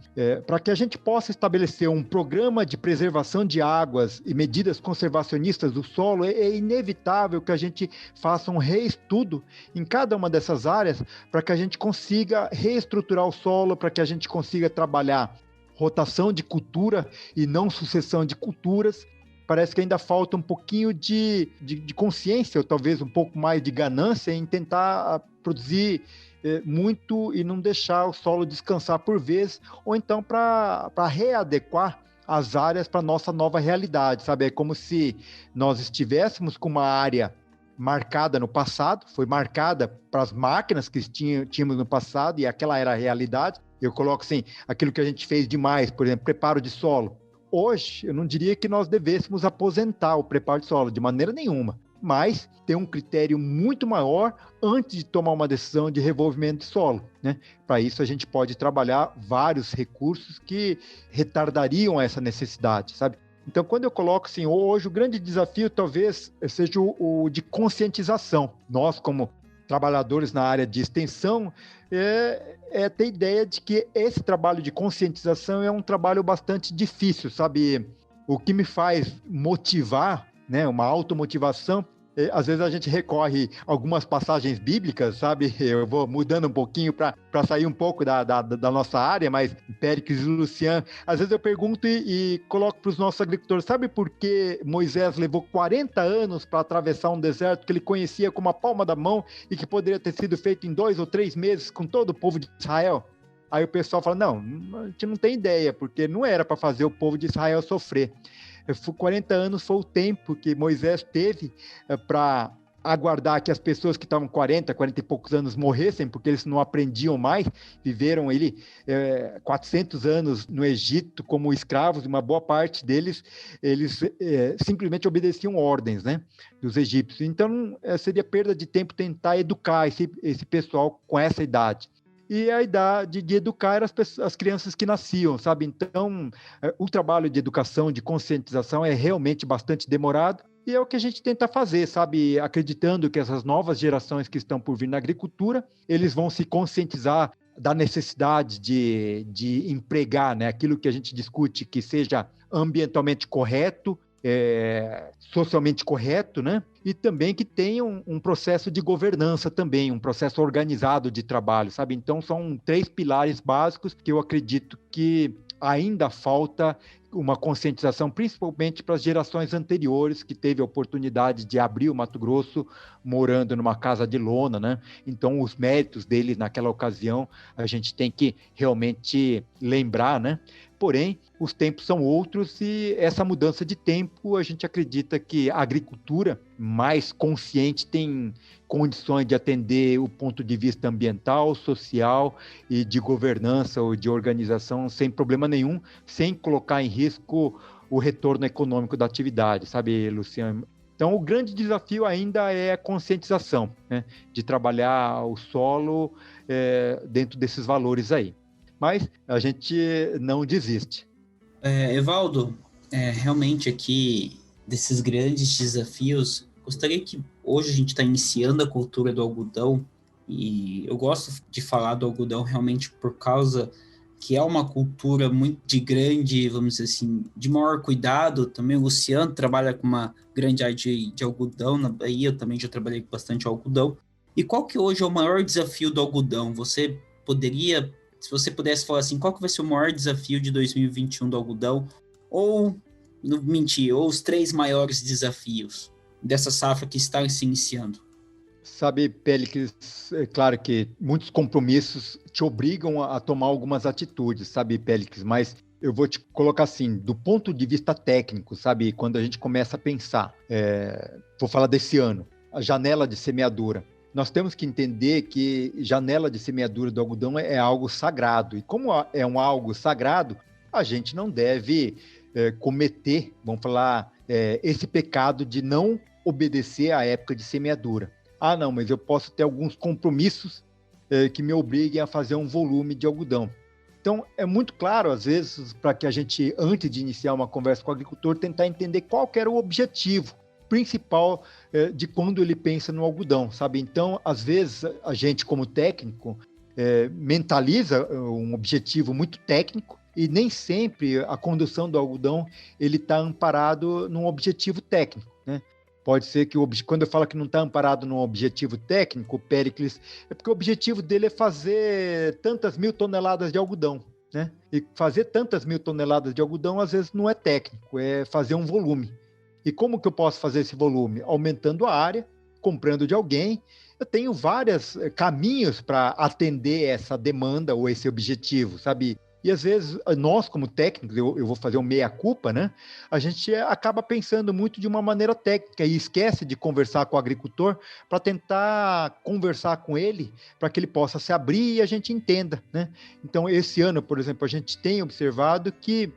para que a gente possa estabelecer um programa de preservação de águas e medidas conservacionistas do solo, é inevitável que a gente faça um reestudo em cada uma dessas áreas para que a gente consiga reestruturar o solo, para que a gente consiga trabalhar rotação de cultura e não sucessão de culturas. Parece que ainda falta um pouquinho de consciência, ou talvez um pouco mais de ganância em tentar produzir muito e não deixar o solo descansar por vez, ou então para readequar as áreas para a nossa nova realidade, sabe? É como se nós estivéssemos com uma área marcada no passado, foi marcada para as máquinas que tínhamos no passado, e aquela era a realidade. Eu coloco assim, aquilo que a gente fez demais, por exemplo, preparo de solo. Hoje, eu não diria que nós devêssemos aposentar o preparo de solo, de maneira nenhuma, mas ter um critério muito maior antes de tomar uma decisão de revolvimento de solo, né? Para isso, a gente pode trabalhar vários recursos que retardariam essa necessidade, sabe? Então, quando eu coloco assim, hoje o grande desafio talvez seja o de conscientização. Nós, como trabalhadores na área de extensão, ter ideia de que esse trabalho de conscientização é um trabalho bastante difícil, sabe? O que me faz motivar, né, uma automotivação, às vezes a gente recorre a algumas passagens bíblicas, sabe? Eu vou mudando um pouquinho para sair um pouco da nossa área, mas Péricles e Lucian, às vezes eu pergunto e coloco para os nossos agricultores, sabe por que Moisés levou 40 anos para atravessar um deserto que ele conhecia como a palma da mão e que poderia ter sido feito em 2 ou 3 meses com todo o povo de Israel? Aí o pessoal fala, não, a gente não tem ideia, porque não era para fazer o povo de Israel sofrer. 40 anos foi o tempo que Moisés teve para aguardar que as pessoas que estavam 40 e poucos anos morressem, porque eles não aprendiam mais, viveram 400 anos no Egito como escravos, e uma boa parte deles, eles simplesmente obedeciam ordens, né, dos egípcios. Então, seria perda de tempo tentar educar esse pessoal com essa idade. E a idade de educar as crianças que nasciam, sabe? Então, o trabalho de educação, de conscientização é realmente bastante demorado, e é o que a gente tenta fazer, sabe? Acreditando que essas novas gerações que estão por vir na agricultura, eles vão se conscientizar da necessidade de empregar, né, aquilo que a gente discute que seja ambientalmente correto, socialmente correto, né? E também que tenha um processo de governança também, um processo organizado de trabalho, sabe? Então, são 3 pilares básicos que eu acredito que ainda falta uma conscientização, principalmente para as gerações anteriores, que teve a oportunidade de abrir o Mato Grosso morando numa casa de lona, né? Então, os méritos deles naquela ocasião, a gente tem que realmente lembrar, né? Porém, os tempos são outros, e essa mudança de tempo, a gente acredita que a agricultura mais consciente tem condições de atender o ponto de vista ambiental, social e de governança ou de organização sem problema nenhum, sem colocar em risco o retorno econômico da atividade, sabe, Luciano? Então, o grande desafio ainda é a conscientização, né, de trabalhar o solo dentro desses valores aí. Mas a gente não desiste. Evaldo, realmente aqui, desses grandes desafios, gostaria que hoje a gente está iniciando a cultura do algodão, e eu gosto de falar do algodão realmente por causa que é uma cultura muito de grande, vamos dizer assim, de maior cuidado. Também o Luciano trabalha com uma grande área de algodão na Bahia, eu também já trabalhei com bastante algodão. E qual que hoje é o maior desafio do algodão? Se você pudesse falar assim, qual que vai ser o maior desafio de 2021 do algodão? Ou os 3 maiores desafios dessa safra que está se iniciando? Sabe, Pélix, é claro que muitos compromissos te obrigam a tomar algumas atitudes, sabe, Pélix, mas eu vou te colocar assim, do ponto de vista técnico, sabe, quando a gente começa a pensar, vou falar desse ano, a janela de semeadura. Nós temos que entender que janela de semeadura do algodão é algo sagrado. E como é algo sagrado, a gente não deve cometer, vamos falar, esse pecado de não obedecer à época de semeadura. Ah, não, mas eu posso ter alguns compromissos que me obriguem a fazer um volume de algodão. Então, é muito claro, às vezes, para que a gente, antes de iniciar uma conversa com o agricultor, tentar entender qual que era o objetivo principal de quando ele pensa no algodão, sabe? Então, às vezes, a gente, como técnico, mentaliza um objetivo muito técnico, e nem sempre a condução do algodão ele está amparado num objetivo técnico, né? Pode ser que, quando eu falo que não está amparado num objetivo técnico, o Péricles, é porque o objetivo dele é fazer tantas 1.000 toneladas de algodão, né? E fazer tantas 1.000 toneladas de algodão, às vezes, não é técnico, é fazer um volume. E como que eu posso fazer esse volume? Aumentando a área, comprando de alguém. Eu tenho vários caminhos para atender essa demanda ou esse objetivo, sabe? E às vezes nós, como técnicos, eu vou fazer um meia-culpa, né? A gente acaba pensando muito de uma maneira técnica e esquece de conversar com o agricultor para tentar conversar com ele, para que ele possa se abrir e a gente entenda, né? Então, esse ano, por exemplo, a gente tem observado que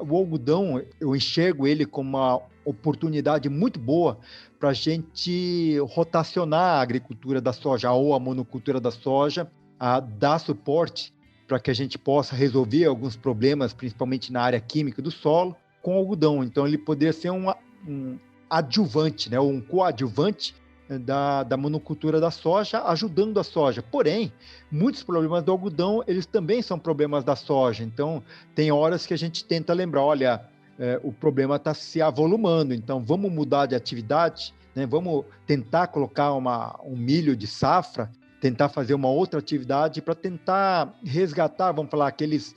o algodão, eu enxergo ele como uma oportunidade muito boa para a gente rotacionar a agricultura da soja ou a monocultura da soja, a dar suporte para que a gente possa resolver alguns problemas, principalmente na área química do solo, com o algodão. Então, ele poderia ser um adjuvante, né, ou um coadjuvante da monocultura da soja, ajudando a soja. Porém, muitos problemas do algodão, eles também são problemas da soja. Então, tem horas que a gente tenta lembrar, olha, o problema está se avolumando, então vamos mudar de atividade, né? Vamos tentar colocar um milho de safra, tentar fazer uma outra atividade para tentar resgatar, vamos falar, aqueles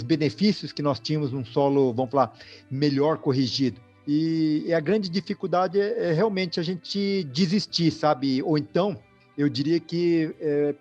benefícios que nós tínhamos num solo, vamos falar, melhor corrigido. E a grande dificuldade é realmente a gente desistir, sabe? Ou então, eu diria que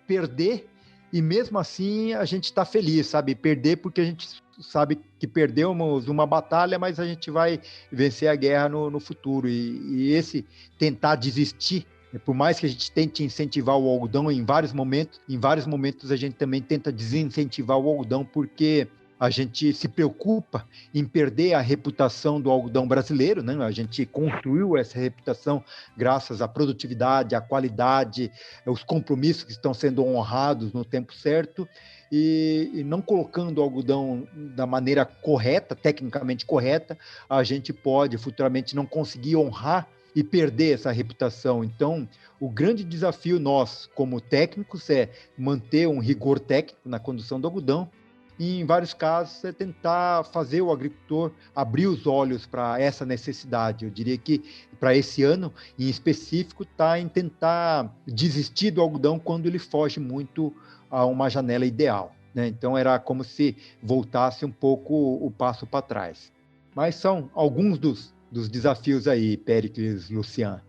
perder, e mesmo assim a gente está feliz, sabe? Perder porque a gente sabe que perdemos uma batalha, mas a gente vai vencer a guerra no futuro. E esse tentar desistir, por mais que a gente tente incentivar o algodão em vários momentos a gente também tenta desincentivar o algodão, porque a gente se preocupa em perder a reputação do algodão brasileiro, né? A gente construiu essa reputação graças à produtividade, à qualidade, aos compromissos que estão sendo honrados no tempo certo, e não colocando o algodão da maneira correta, tecnicamente correta, a gente pode futuramente não conseguir honrar e perder essa reputação. Então, o grande desafio nós, como técnicos, é manter um rigor técnico na condução do algodão, e em vários casos é tentar fazer o agricultor abrir os olhos para essa necessidade. Eu diria que para esse ano, em específico, está em tentar desistir do algodão quando ele foge muito a uma janela ideal, né? Então era como se voltasse um pouco o passo para trás. Mas são alguns dos desafios aí, Péricles, Luciano.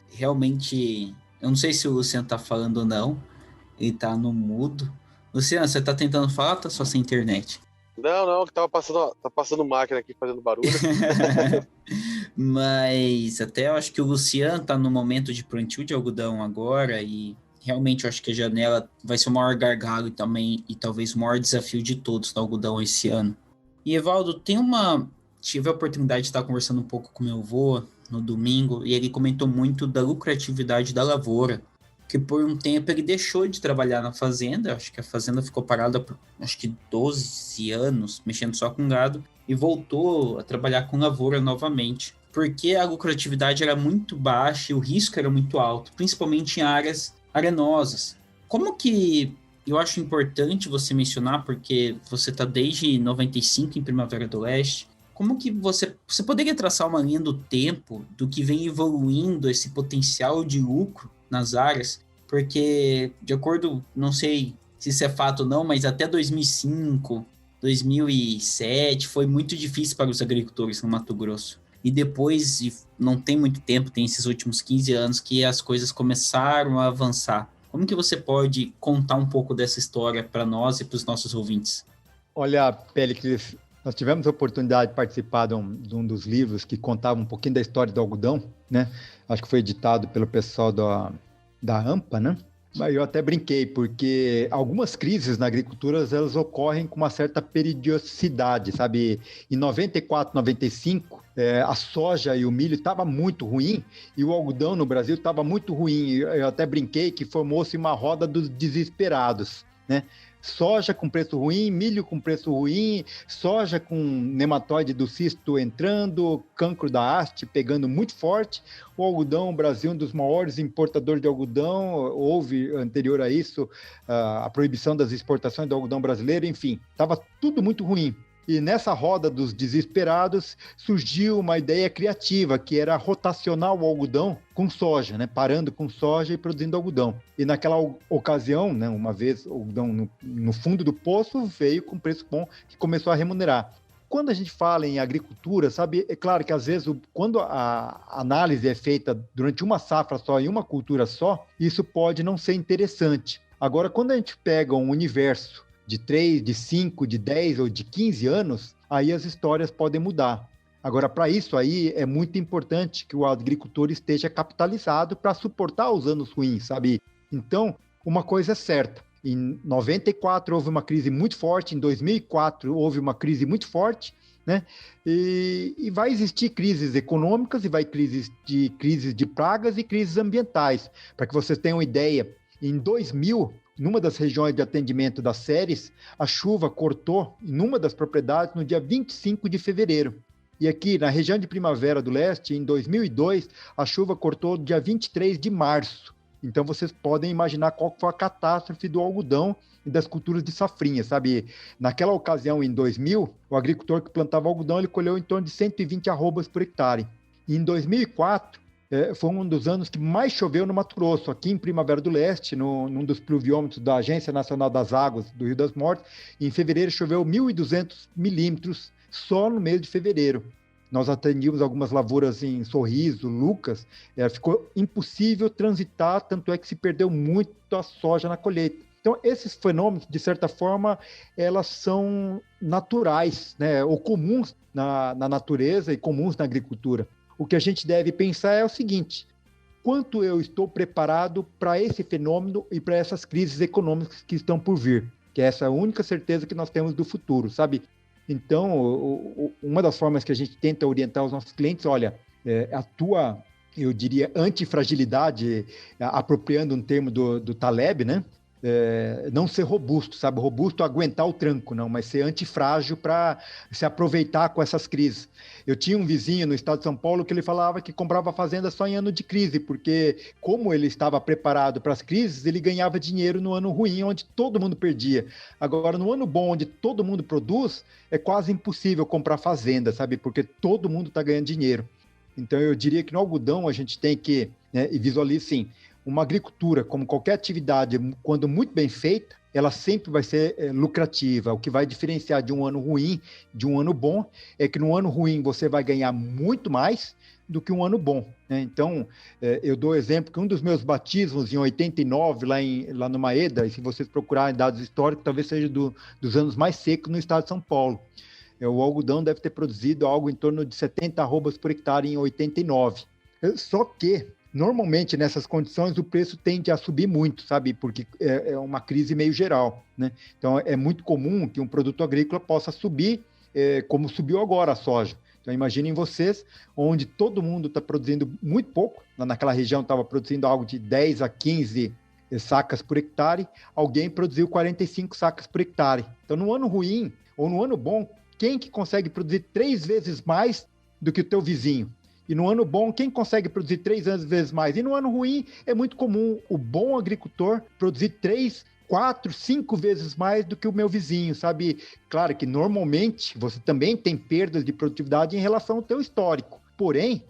Realmente, eu não sei se o Luciano está falando ou não, ele está no mudo. Luciano, você tá tentando falar ou tá só sem internet? Não, que tá passando máquina aqui fazendo barulho. Mas até eu acho que o Luciano tá no momento de plantio de algodão agora e realmente eu acho que a janela vai ser o maior gargalo e talvez o maior desafio de todos no algodão esse ano. E Evaldo, tive a oportunidade de estar conversando um pouco com meu avô no domingo e ele comentou muito da lucratividade da lavoura, que por um tempo ele deixou de trabalhar na fazenda, acho que a fazenda ficou parada por 12 anos, mexendo só com gado, e voltou a trabalhar com lavoura novamente, porque a lucratividade era muito baixa e o risco era muito alto, principalmente em áreas arenosas. Como que, eu acho importante você mencionar, porque você está desde 95 em Primavera do Leste, como que você poderia traçar uma linha do tempo do que vem evoluindo esse potencial de lucro nas áreas, porque de acordo, não sei se isso é fato ou não, mas até 2005, 2007 foi muito difícil para os agricultores no Mato Grosso. E depois, não tem muito tempo, tem esses últimos 15 anos que as coisas começaram a avançar. Como que você pode contar um pouco dessa história para nós e para os nossos ouvintes? Olha, Péricles, nós tivemos a oportunidade de participar de um dos livros que contava um pouquinho da história do algodão, né? Acho que foi editado pelo pessoal da AMPA, né? Mas eu até brinquei, porque algumas crises na agricultura, elas ocorrem com uma certa periodicidade, sabe? Em 94, 95, a soja e o milho estavam muito ruim e o algodão no Brasil estava muito ruim. Eu até brinquei que formou-se uma roda dos desesperados, né? Soja com preço ruim, milho com preço ruim, soja com nematóide do cisto entrando, cancro da haste pegando muito forte, o algodão, o Brasil um dos maiores importadores de algodão, houve anterior a isso a proibição das exportações do algodão brasileiro, enfim, estava tudo muito ruim. E nessa roda dos desesperados surgiu uma ideia criativa, que era rotacionar o algodão com soja, né? Parando com soja e produzindo algodão. E naquela ocasião, né, uma vez o algodão no fundo do poço, veio com preço bom que começou a remunerar. Quando a gente fala em agricultura, sabe, é claro que às vezes quando a análise é feita durante uma safra só e uma cultura só, isso pode não ser interessante. Agora, quando a gente pega um universo de 3, de 5, de 10 ou de 15 anos, aí as histórias podem mudar. Agora, para isso aí, é muito importante que o agricultor esteja capitalizado para suportar os anos ruins, sabe? Então, uma coisa é certa, em 94 houve uma crise muito forte, em 2004 houve uma crise muito forte, né? E vai existir crises econômicas, e vai crises de pragas e crises ambientais. Para que vocês tenham uma ideia, em 2000, numa das regiões de atendimento das séries, a chuva cortou em uma das propriedades no dia 25 de fevereiro. E aqui, na região de Primavera do Leste, em 2002, a chuva cortou dia 23 de março. Então, vocês podem imaginar qual foi a catástrofe do algodão e das culturas de safrinha, sabe? Naquela ocasião, em 2000, o agricultor que plantava algodão, ele colheu em torno de 120 arrobas por hectare. E em 2004, foi um dos anos que mais choveu no Mato Grosso, aqui em Primavera do Leste, num dos pluviômetros da Agência Nacional das Águas do Rio das Mortes. Em fevereiro choveu 1.200 milímetros só no mês de fevereiro. Nós atendíamos algumas lavouras em Sorriso, Lucas, ficou impossível transitar, tanto é que se perdeu muito a soja na colheita. Então, esses fenômenos, de certa forma, elas são naturais, né, ou comuns na natureza e comuns na agricultura. O que a gente deve pensar é o seguinte: quanto eu estou preparado para esse fenômeno e para essas crises econômicas que estão por vir? Que é essa a única certeza que nós temos do futuro, sabe? Então, uma das formas que a gente tenta orientar os nossos clientes, olha, a tua, eu diria, antifragilidade, apropriando um termo do Taleb, né? Não ser robusto, sabe? Robusto aguentar o tranco, não, mas ser antifrágil para se aproveitar com essas crises. Eu tinha um vizinho no estado de São Paulo que ele falava que comprava fazenda só em ano de crise, porque como ele estava preparado para as crises, ele ganhava dinheiro no ano ruim, onde todo mundo perdia. Agora, no ano bom, onde todo mundo produz, é quase impossível comprar fazenda, sabe? Porque todo mundo está ganhando dinheiro. Então, eu diria que no algodão a gente tem que, né, e visualize, sim, uma agricultura, como qualquer atividade, quando muito bem feita, ela sempre vai ser lucrativa. O que vai diferenciar de um ano ruim de um ano bom é que no ano ruim você vai ganhar muito mais do que um ano bom, né? Então, eu dou exemplo que um dos meus batismos em 89, lá no Maeda, e se vocês procurarem dados históricos, talvez seja dos anos mais secos no estado de São Paulo. O algodão deve ter produzido algo em torno de 70 arrobas por hectare em 89. Só que normalmente, nessas condições, o preço tende a subir muito, sabe? Porque é uma crise meio geral, né? Então, é muito comum que um produto agrícola possa subir, como subiu agora a soja. Então, imaginem vocês, onde todo mundo está produzindo muito pouco, naquela região estava produzindo algo de 10 a 15 sacas por hectare, alguém produziu 45 sacas por hectare. Então, no ano ruim ou no ano bom, quem que consegue produzir 3 vezes mais do que o teu vizinho? E no ano bom, quem consegue produzir 3 vezes mais? E no ano ruim, é muito comum o bom agricultor produzir 3, 4, 5 vezes mais do que o meu vizinho, sabe? Claro que normalmente você também tem perdas de produtividade em relação ao teu histórico. Porém,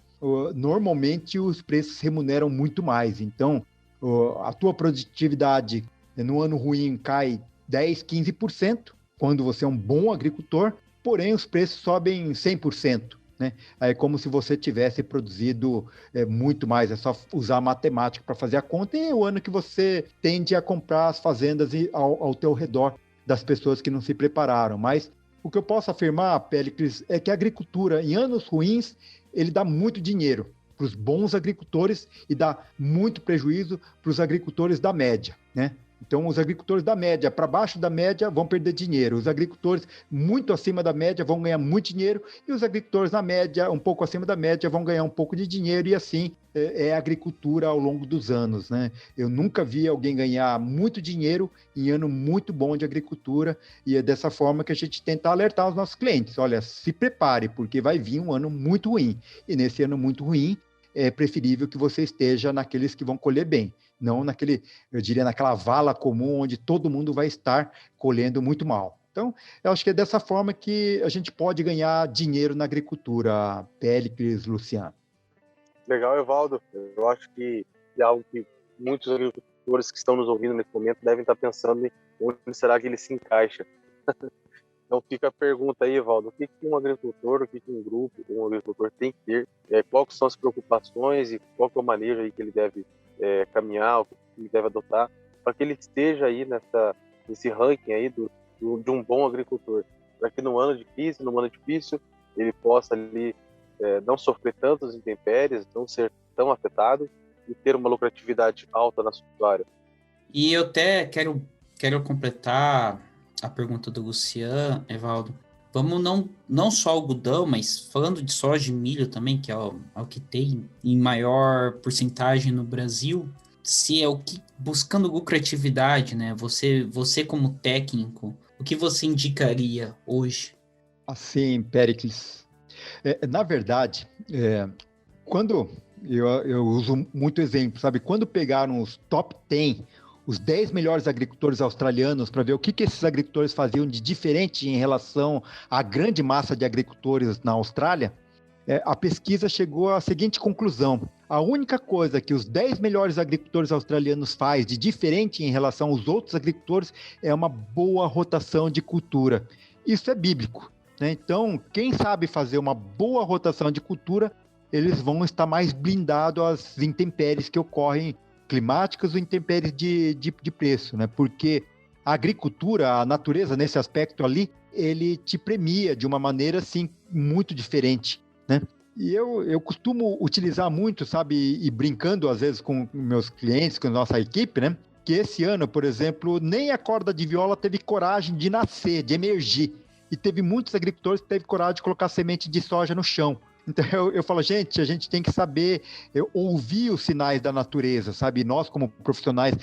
normalmente os preços remuneram muito mais. Então, a tua produtividade no ano ruim cai 10, 15%, quando você é um bom agricultor, porém os preços sobem 100%. Né? É como se você tivesse produzido muito mais, é só usar a matemática para fazer a conta, e é o ano que você tende a comprar as fazendas ao teu redor das pessoas que não se prepararam. Mas o que eu posso afirmar, Péricles, é que a agricultura, em anos ruins, ele dá muito dinheiro para os bons agricultores e dá muito prejuízo para os agricultores da média, né? Então, os agricultores da média para baixo da média vão perder dinheiro. Os agricultores muito acima da média vão ganhar muito dinheiro. E os agricultores na média, um pouco acima da média, vão ganhar um pouco de dinheiro. E assim é a agricultura ao longo dos anos, né? Eu nunca vi alguém ganhar muito dinheiro em ano muito bom de agricultura. E é dessa forma que a gente tenta alertar os nossos clientes. Olha, se prepare, porque vai vir um ano muito ruim. E nesse ano muito ruim, é preferível que você esteja naqueles que vão colher bem. Não eu diria, naquela vala comum onde todo mundo vai estar colhendo muito mal. Então, eu acho que é dessa forma que a gente pode ganhar dinheiro na agricultura, Péricles, Luciano. Legal, Evaldo. Eu acho que é algo que muitos agricultores que estão nos ouvindo nesse momento devem estar pensando em onde será que ele se encaixa. Então fica a pergunta aí, Evaldo, o que um agricultor, o que um grupo, um agricultor tem que ter, quais são as preocupações e qual que é o manejo aí que ele deve caminhar, o que ele deve adotar, para que ele esteja aí nesse ranking aí de um bom agricultor, para que no ano difícil, ele possa ali não sofrer tantas intempéries, não ser tão afetado e ter uma lucratividade alta na sua área. E eu até quero completar a pergunta do Lucian, Evaldo. Vamos não só algodão, mas falando de soja e milho também, que é o que tem em maior porcentagem no Brasil, se é o que, buscando lucratividade, né? Você como técnico, o que você indicaria hoje? Assim, Péricles, na verdade, quando eu uso muito exemplo, sabe? Quando pegaram os top 10, os 10 melhores agricultores australianos, para ver o que esses agricultores faziam de diferente em relação à grande massa de agricultores na Austrália, a pesquisa chegou à seguinte conclusão: a única coisa que os 10 melhores agricultores australianos faz de diferente em relação aos outros agricultores é uma boa rotação de cultura. Isso é bíblico, né? Então, quem sabe fazer uma boa rotação de cultura, eles vão estar mais blindados às intempéries que ocorrem, climáticas ou intempéries de preço, né? Porque a agricultura, a natureza nesse aspecto ali, ele te premia de uma maneira assim muito diferente, né? E eu costumo utilizar muito, sabe, e brincando às vezes com meus clientes, com a nossa equipe, né? Que esse ano, por exemplo, nem a corda de viola teve coragem de nascer, de emergir. E teve muitos agricultores que teve coragem de colocar semente de soja no chão. Então eu falo, gente, a gente tem que saber ouvir os sinais da natureza, sabe? Nós, como profissionais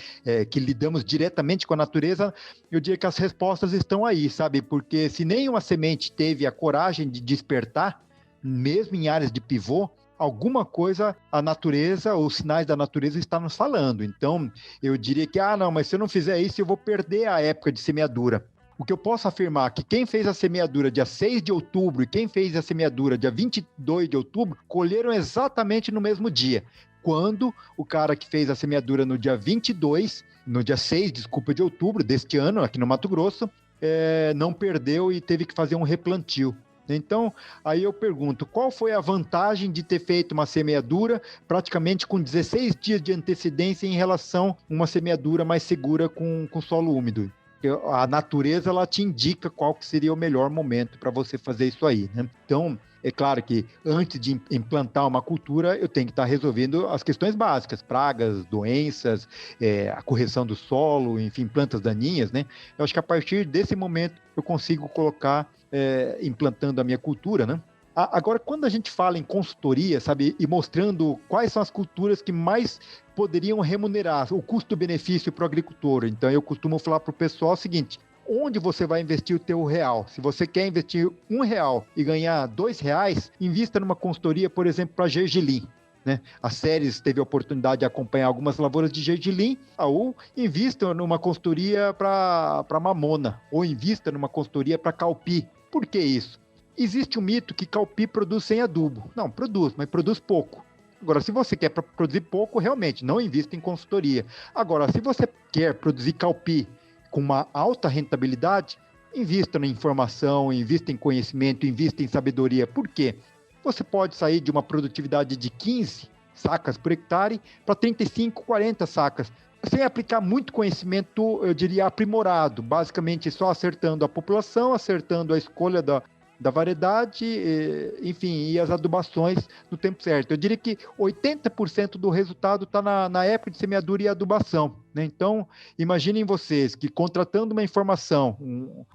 que lidamos diretamente com a natureza, eu diria que as respostas estão aí, sabe? Porque se nenhuma semente teve a coragem de despertar, mesmo em áreas de pivô, alguma coisa a natureza, os sinais da natureza estão nos falando. Então, eu diria que, não, mas se eu não fizer isso, eu vou perder a época de semeadura. O que eu posso afirmar é que quem fez a semeadura dia 6 de outubro e quem fez a semeadura dia 22 de outubro, colheram exatamente no mesmo dia. Quando o cara que fez a semeadura no dia 22, no dia 6, desculpa, de outubro deste ano, aqui no Mato Grosso, não perdeu e teve que fazer um replantio. Então, aí eu pergunto, qual foi a vantagem de ter feito uma semeadura praticamente com 16 dias de antecedência em relação a uma semeadura mais segura com solo úmido? A natureza, ela te indica qual que seria o melhor momento para você fazer isso aí, né? Então, é claro que antes de implantar uma cultura, eu tenho que estar resolvendo as questões básicas, pragas, doenças, a correção do solo, enfim, plantas daninhas, né? Eu acho que a partir desse momento eu consigo colocar, implantando a minha cultura, né? Agora, quando a gente fala em consultoria, sabe, e mostrando quais são as culturas que mais poderiam remunerar o custo-benefício para o agricultor, então eu costumo falar para o pessoal o seguinte: onde você vai investir o teu real? Se você quer investir R$1 e ganhar R$2, invista numa consultoria, por exemplo, para gergelim, né? A Ceres teve a oportunidade de acompanhar algumas lavouras de gergelim, ou invista numa consultoria para mamona, ou invista numa consultoria para caupi. Por que isso? Existe um mito que caupi produz sem adubo. Não, produz, mas produz pouco. Agora, se você quer produzir pouco, realmente, não invista em consultoria. Agora, se você quer produzir caupi com uma alta rentabilidade, invista na informação, invista em conhecimento, invista em sabedoria. Por quê? Você pode sair de uma produtividade de 15 sacas por hectare para 35, 40 sacas, sem aplicar muito conhecimento, eu diria, aprimorado. Basicamente, só acertando a população, acertando a escolha da variedade, enfim, e as adubações no tempo certo. Eu diria que 80% do resultado está na época de semeadura e adubação, né? Então, imaginem vocês que contratando uma informação,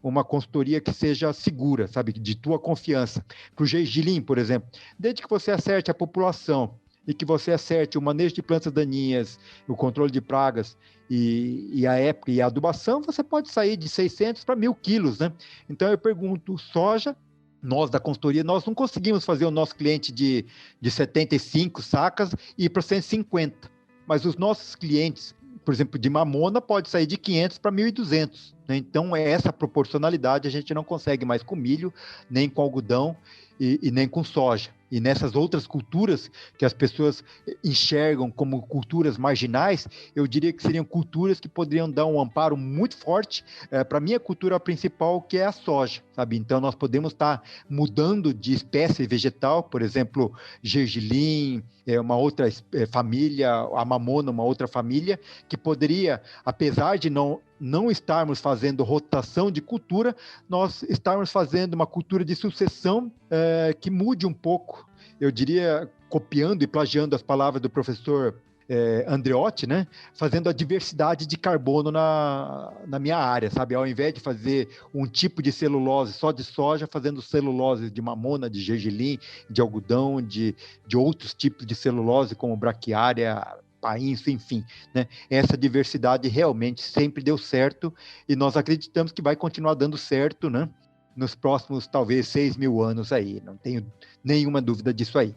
uma consultoria que seja segura, sabe, de tua confiança, para o gergelim, por exemplo, desde que você acerte a população e que você acerte o manejo de plantas daninhas, o controle de pragas e a época e a adubação, você pode sair de 600 para 1.000 quilos, né? Então, eu pergunto, soja, nós da consultoria, nós não conseguimos fazer o nosso cliente de 75 sacas e ir para 150. Mas os nossos clientes, por exemplo, de mamona, pode sair de 500 para 1.200. Né? Então, essa proporcionalidade a gente não consegue mais com milho, nem com algodão e nem com soja. E nessas outras culturas que as pessoas enxergam como culturas marginais, eu diria que seriam culturas que poderiam dar um amparo muito forte para a minha cultura principal, que é a soja. sabe? Então, nós podemos estar mudando de espécie vegetal, por exemplo, gergelim, uma outra família, a mamona, uma outra família, que poderia, apesar de não estarmos fazendo rotação de cultura, nós estarmos fazendo uma cultura de sucessão que mude um pouco, eu diria, copiando e plagiando as palavras do professor Andreotti, né? Fazendo a diversidade de carbono na minha área, sabe? Ao invés de fazer um tipo de celulose só de soja, fazendo celulose de mamona, de gergelim, de algodão, de outros tipos de celulose, como braquiária, painço, enfim, né? Essa diversidade realmente sempre deu certo e nós acreditamos que vai continuar dando certo, né? Nos próximos, talvez, 6.000 anos aí. Não tenho nenhuma dúvida disso aí.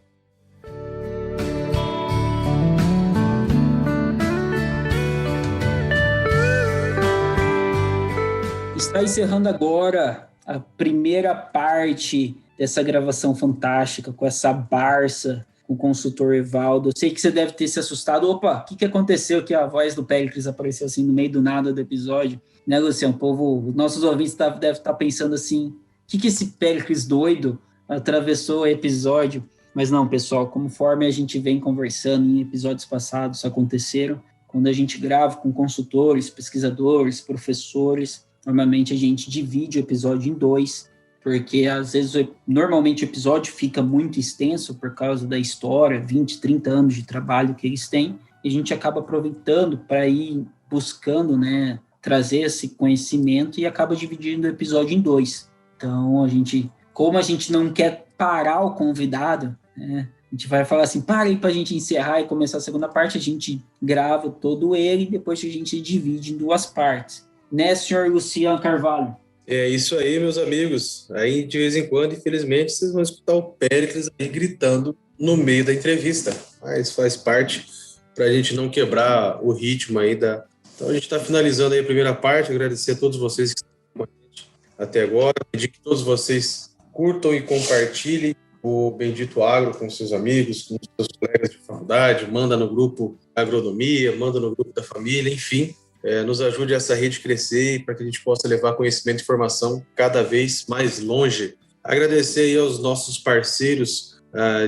Está encerrando agora a primeira parte dessa gravação fantástica com essa Barça, com o consultor Evaldo. Eu sei que você deve ter se assustado. Opa, o que aconteceu que a voz do Péricles apareceu assim no meio do nada do episódio? Né, Luciano? Os nossos ouvintes devem estar pensando assim, o que esse Péricles doido atravessou o episódio? Mas não, pessoal, conforme a gente vem conversando em episódios passados, isso aconteceram. Quando a gente grava com consultores, pesquisadores, professores, normalmente a gente divide o episódio em 2, porque às vezes, normalmente o episódio fica muito extenso por causa da história, 20, 30 anos de trabalho que eles têm, e a gente acaba aproveitando para ir buscando, né, trazer esse conhecimento e acaba dividindo o episódio em 2. Então, como a gente não quer parar o convidado, né, a gente vai falar assim, para aí para a gente encerrar e começar a segunda parte, a gente grava todo ele e depois a gente divide em 2 partes. Né, senhor Luciano Carvalho? É isso aí, meus amigos. Aí, de vez em quando, infelizmente, vocês vão escutar o Péricles aí gritando no meio da entrevista. Mas faz parte para a gente não quebrar o ritmo aí da... Então, a gente está finalizando aí a primeira parte. Agradecer a todos vocês que estão com a gente até agora. Pedir que todos vocês curtam e compartilhem o Bendito Agro com seus amigos, com seus colegas de faculdade. Manda no grupo da agronomia, manda no grupo da família, enfim. Nos ajude essa rede crescer para que a gente possa levar conhecimento e informação cada vez mais longe. Agradecer aí aos nossos parceiros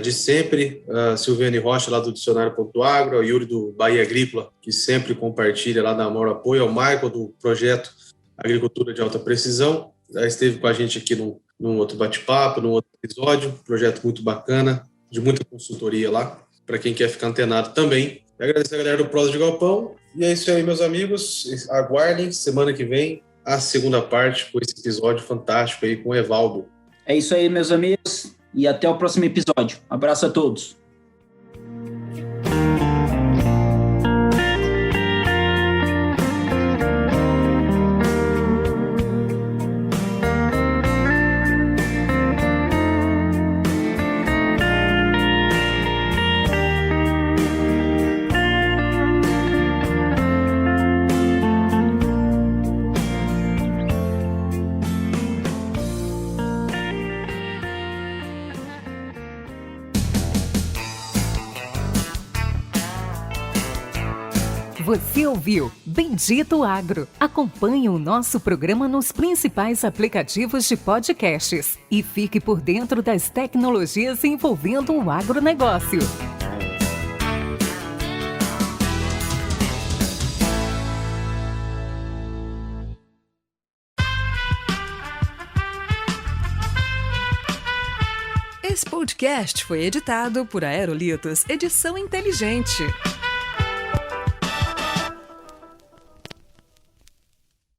de sempre, a Silviane Rocha, lá do Dicionário.agro, ao Yuri do Bahia Agrícola, que sempre compartilha lá na Amor Apoio, ao Michael do projeto Agricultura de Alta Precisão, já esteve com a gente aqui num outro bate-papo, num outro episódio, projeto muito bacana, de muita consultoria lá, para quem quer ficar antenado também. Agradecer a galera do Prosa de Galpão. E é isso aí, meus amigos. Aguardem semana que vem a segunda parte com esse episódio fantástico aí com o Evaldo. É isso aí, meus amigos. E até o próximo episódio. Abraço a todos. Você ouviu Bendito Agro. Acompanhe o nosso programa nos principais aplicativos de podcasts e fique por dentro das tecnologias envolvendo o agronegócio. Esse podcast foi editado por Aerolitos Edição Inteligente.